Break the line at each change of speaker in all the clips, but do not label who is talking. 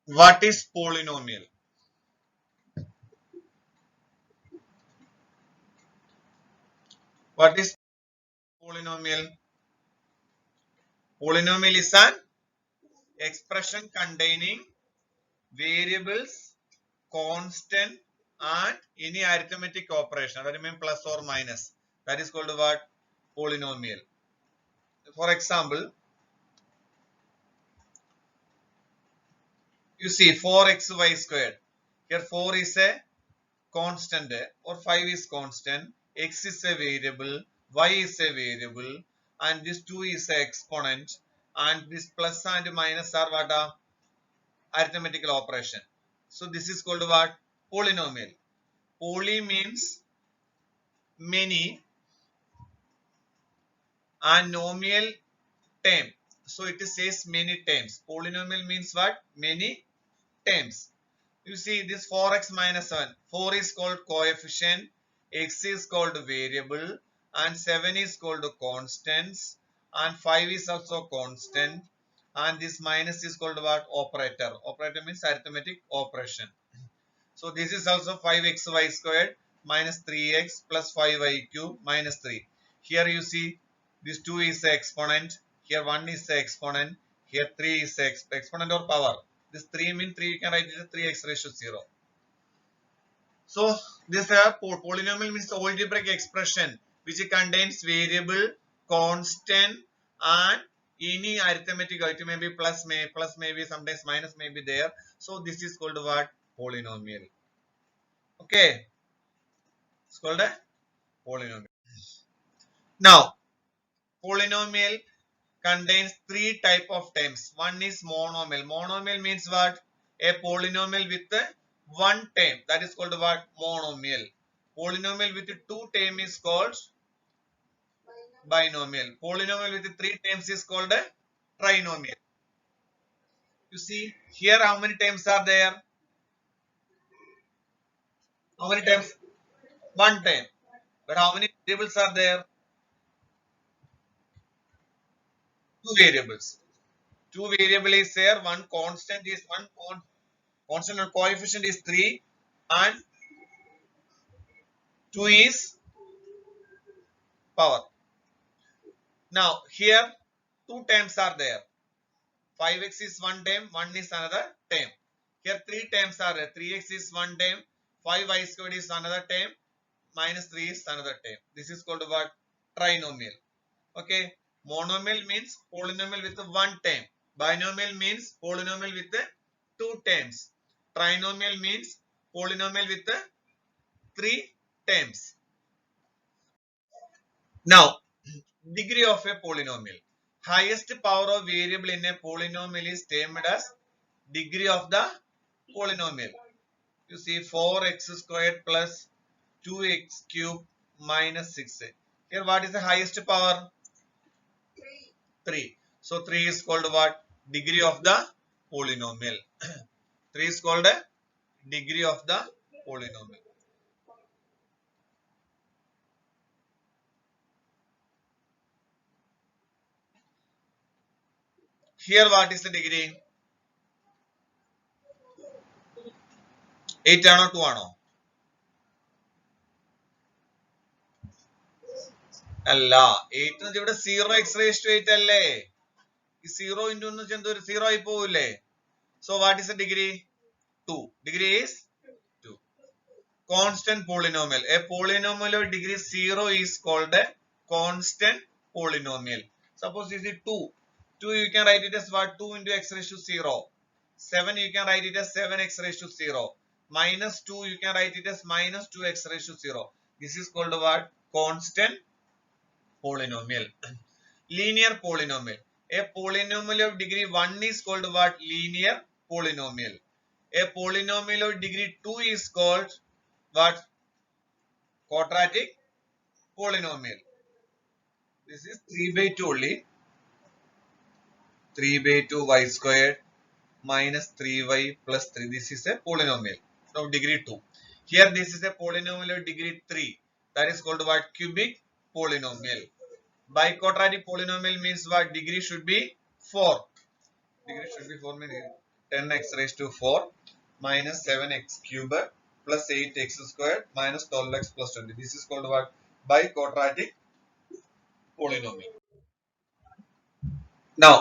What is polynomial? What is polynomial? Polynomial is an expression containing variables, constant, and any arithmetic operation. That means plus or minus. That is called what? Polynomial. For example, you see 4xy squared. Here 4 is a constant or 5 is constant, x is a variable, y is a variable, and this 2 is a exponent, and this plus and minus are what? Arithmetical operation. So this is called what? Polynomial. Poly means many and nomial term. So it says many terms. Polynomial means what? Many terms. You see this 4x minus 7. 4 is called coefficient, x is called variable, and 7 is called constants, and 5 is also constant, and this minus is called what? Operator. Operator means arithmetic operation. So this is also 5xy squared minus 3x plus 5y cube minus 3. Here you see this 2 is the exponent, here 1 is the exponent, here 3 is the exponent or power. This 3 means 3, you can write it as 3x raised to 0. So this polynomial means the algebraic expression which contains variable, constant, and any arithmetic. It may be plus, maybe sometimes minus may be there. So this is called what? Polynomial. Okay, it's called a polynomial. Now, polynomial contains three type of terms. One is monomial. Monomial means what? A polynomial with one term. That is called what? Monomial. Polynomial with two term is called binomial. Polynomial with three terms is called a trinomial. You see here how many terms are there? How many terms? One term. But how many variables are there? Two variables. Two variable is there. One constant is constant or coefficient is 3 and 2 is power. Now here two terms are there. 5x is one term, 1 is another term. Here three terms are there. 3x is one term, 5y squared is another term, minus 3 is another term. This is called what? Trinomial. Okay. Monomial means polynomial with one term. Binomial means polynomial with two terms. Trinomial means polynomial with three terms. Now, degree of a polynomial. Highest power of variable in a polynomial is termed as degree of the polynomial. You see 4x squared plus 2x cube minus 6. Here what is the highest power? 3. So 3 is called what? Degree of the polynomial. 3 is called a degree of the polynomial. Here what is the degree? 8 ആണോ 2 ആണോ? അല്ല 8 ഇവിടെ 0x raised to 8 അല്ലേ? ഈ 0 into 1 എന്തൊരു 0 ആയി പോവില്ലേ? So what is the degree? 2. Degree is 2. Constant polynomial. A polynomial of degree 0 is called a constant polynomial. Suppose this is 2. 2 you can write it as what? 2 into x raised to 0. 7 you can write it as 7x raised to 0. Minus 2 you can write it as minus 2x raised to 0. This is called what? Constant polynomial. Linear polynomial. A polynomial of degree 1 is called what? Linear polynomial. A polynomial of degree 2 is called what? Quadratic polynomial. This is 3 by 2 only. 3 by 2 y squared minus 3y plus 3. This is a polynomial of degree 2. Here this is a polynomial of degree 3. That is called what? Cubic polynomial. Biquadratic polynomial means what? Degree should be 4. Degree should be 4 means 10x raised to 4 minus 7x cube plus 8x squared minus 12x plus 20. This is called what? Biquadratic polynomial. Now,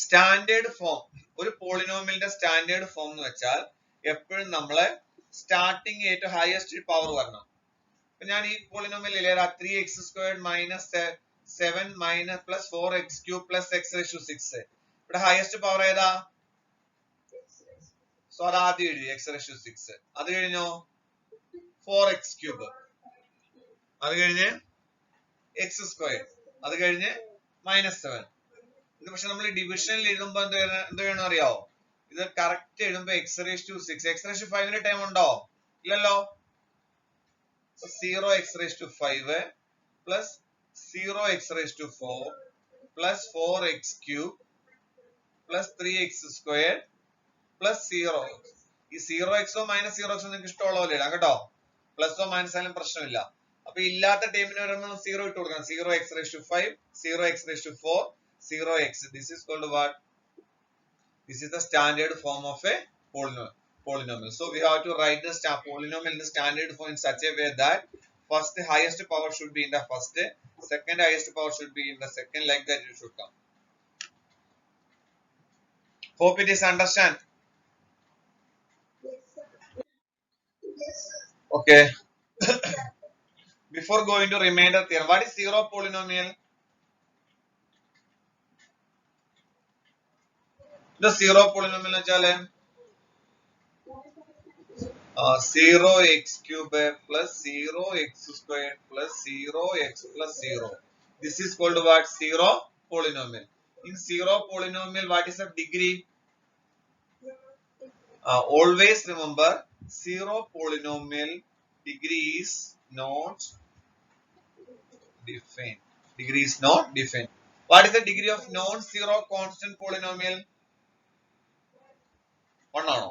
standard form, ഒരു പോളിനോമിയലിന്റെ standard form എന്ന് വെച്ചാൽ എപ്പോഴും നമ്മള് starting ഏറ്റവും highest power വരണം. ഇപ്പൊ ഞാൻ ഈ polynomial 3x squared minus 7 minus plus 4x cube plus x raised to 6. ഇവിടെ ഹയസ്റ്റ് പവർ ഏതാ? സോ അത് ആദ്യം എഴുതി x raised to 6. അത് കഴിഞ്ഞോ 4x cube, അത് കഴിഞ്ഞ് x squared, അത് കഴിഞ്ഞ് മൈനസ് 7. ഇത് പക്ഷെ നമ്മൾ ഡിവിഷനിൽ എഴുതുമ്പോ എന്ത് വേണം അറിയാവോ? ഇത് correct എഴുതുമ്പോ x raised to 6. x raised to 5 ന്റെ ടൈം ഉണ്ടോ? ഇല്ലല്ലോ. 0x raised to 5 plus 0x raised to 4 plus 4x cube plus 3x squared plus 0. ഈ 0x മൈനസ് 0x നിങ്ങൾക്ക് ഇഷ്ടമുള്ള പോലെ ഇടാം കേട്ടോ. പ്ലസോ മൈനസ് ആയാലും പ്രശ്നമില്ല. അപ്പൊ ഇല്ലാത്ത ടൈമിന് വരുമ്പോൾ 0 ഇട്ട് കൊടുക്കണം. 0x raised to 5, 0x raised to 4, 0x. This is called what? This is the standard form of a polynomial. So we have to write the polynomial in the standard form in such a way that first the highest power should be in the first, second highest power should be in the second, like that it should come. Hope it is understand. Yes, sir. Okay. Before going to remainder theorem, what is zero polynomial? The zero polynomial വെച്ചാല് 0x cube plus 0x squared plus 0x plus 0. This is called what? Zero polynomial. In zero polynomial, what is the degree? Always remember, zero polynomial degree is not defined. Degree is not defined. What is the degree of non-zero constant polynomial? 1 ആണോ?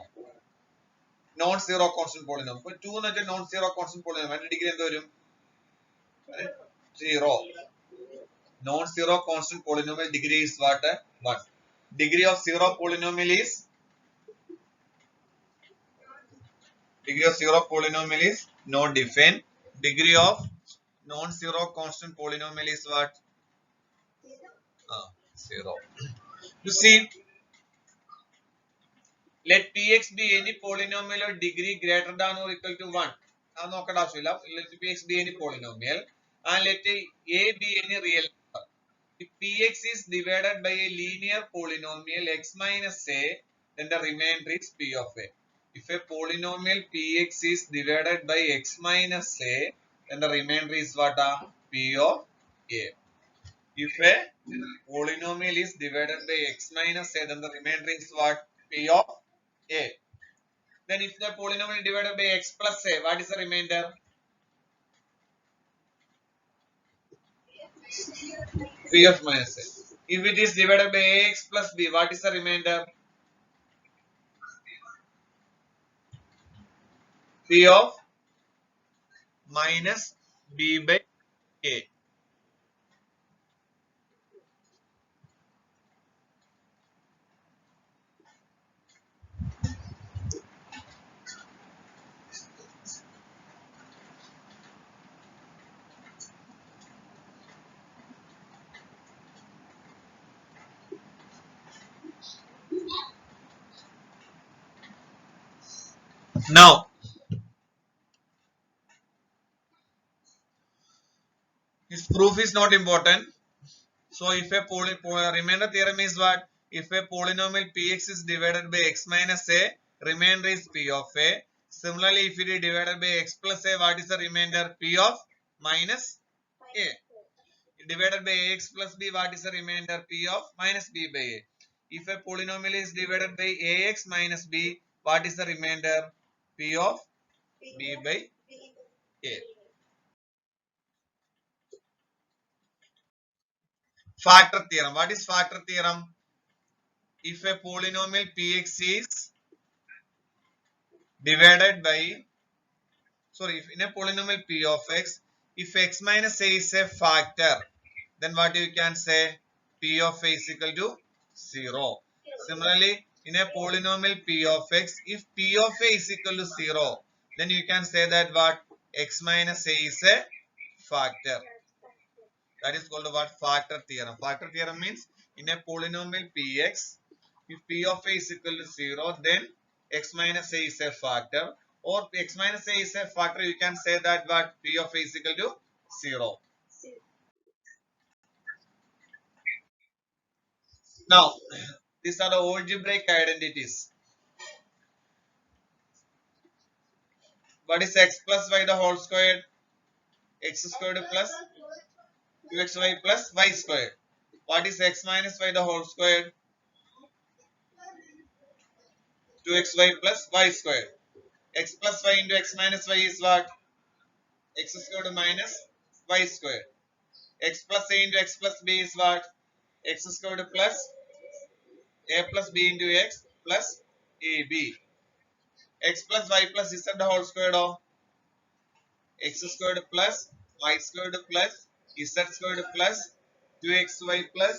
Non zero constant polynomial. ഇപ്പൊ 2 എന്ന് വെച്ചാൽ non zero constant polynomial. അതിന്റെ degree എന്ത് വരും? 0. Non zero constant polynomial degree is what? 1. Degree of zero polynomial is not defined. Degree of non-zero constant polynomial is what? 0. You see, let px be any polynomial of degree greater than or equal to 1. അത് നോക്കേണ്ട ആവശ്യമില്ല. Let px be any polynomial and let a be any real number. If px is divided by a linear polynomial x minus a, then the remainder is p of a. If a polynomial px is divided by x minus a, then the remainder is what? P of a. If a polynomial is divided by x minus a, then the remainder is what? P of a. Then if the polynomial divided by x plus a, what is the remainder? P of minus a. If it is divided by ax plus b, what is the remainder? P of minus b by a. Now, this proof is not important. So, if a remainder theorem is what? If a polynomial px is divided by x minus a, remainder is p of a. Similarly, if it is divided by x plus a, what is the remainder? P of minus a. Divided by ax plus b, what is the remainder? P of minus b by a. If a polynomial is divided by ax minus b, what is the remainder? P of b by a. Factor theorem. What is factor theorem? If a polynomial px is divided by, if in a polynomial p of x, if x minus a is a factor, then what you can say? P of a is equal to 0. Similarly, in a polynomial p of x, if p of a is equal to 0, then you can say that what? X minus a is a factor. That is called what? Factor theorem. Factor theorem means in a polynomial px, if p of a is equal to 0, then x minus a is a factor. Or x minus a is a factor, you can say that what? P of a is equal to 0. Now, these are the algebraic identities. What is x plus y the whole squared? X squared plus 2xy plus y squared. What is x minus y the whole squared? 2xy plus y squared. X plus y into x minus y is what? X squared minus y squared. X plus a into x plus b is what? X squared plus a plus b into x plus ab. X plus y plus z the whole squared of x squared plus y squared plus z squared plus 2xy plus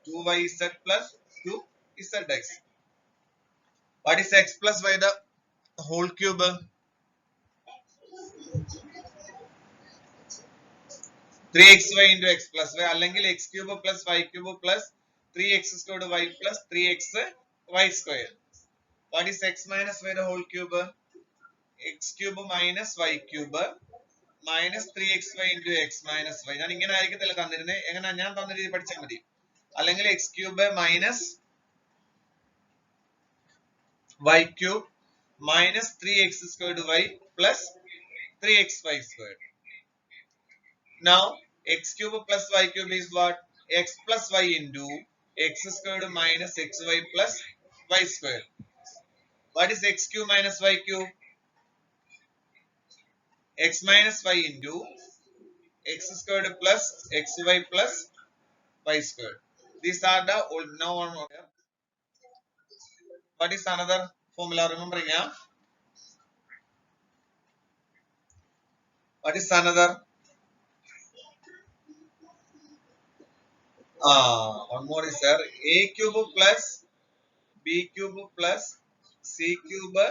2yz plus 2zx. What is x plus y the whole cube? 3xy into x plus y അല്ലെങ്കിൽ x cube plus y cube plus 3x squared y plus 3x y squared. What is x minus y the whole cube? X cube minus y cube minus 3xy into x minus y. ഞാൻ ഇങ്ങനെ ആയിരിക്കത്തില്ല തന്നിരുന്നത്, എങ്ങനെ ഞാൻ തന്ന രീതി പഠിച്ചാൽ മതി. അല്ലെങ്കിൽ x cube minus y cube minus 3x squared y plus 3xy squared. Now x cube plus y cube is what? X plus y into x squared minus xy plus y squared. What is x cube minus y cube? X minus y into x squared plus xy plus y squared. These are the old now on order. What is another formula? Remembering, yeah? What is another? One more is there. A cube plus b cube plus c cube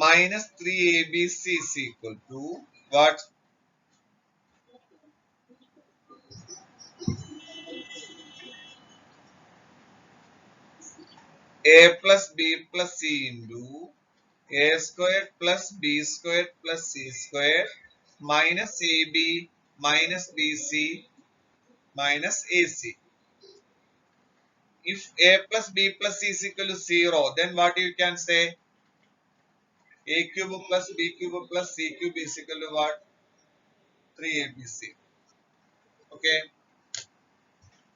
minus 3abc is equal to what? A plus b plus c into a squared plus b squared plus c squared minus ab minus bc minus ac. If a plus b plus c is equal to 0, then what you can say? A cube plus b cube plus c cube is equal to what? 3abc. Okay.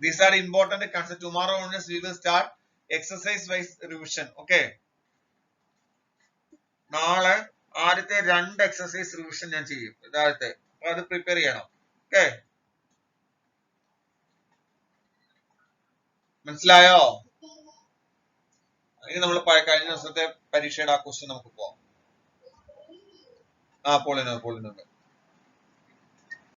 These are important concepts. Tomorrow onwards we will start exercise wise revision. Okay. നാളെ ആദ്യത്തെ 2 exercise revision ഞാൻ ചെയ്യും. ഇതാദ്യത്തെ. അപ്പൊ അത് prepare ചെയ്യണം. Okay, മനസ്സിലായോ? ഇനി നമ്മൾ കഴിഞ്ഞ ദിവസത്തെ പരീക്ഷയുടെ ആ ക്വസ്റ്റ്യൻ നമുക്ക് പോവാം. പോളിനോമിയൽ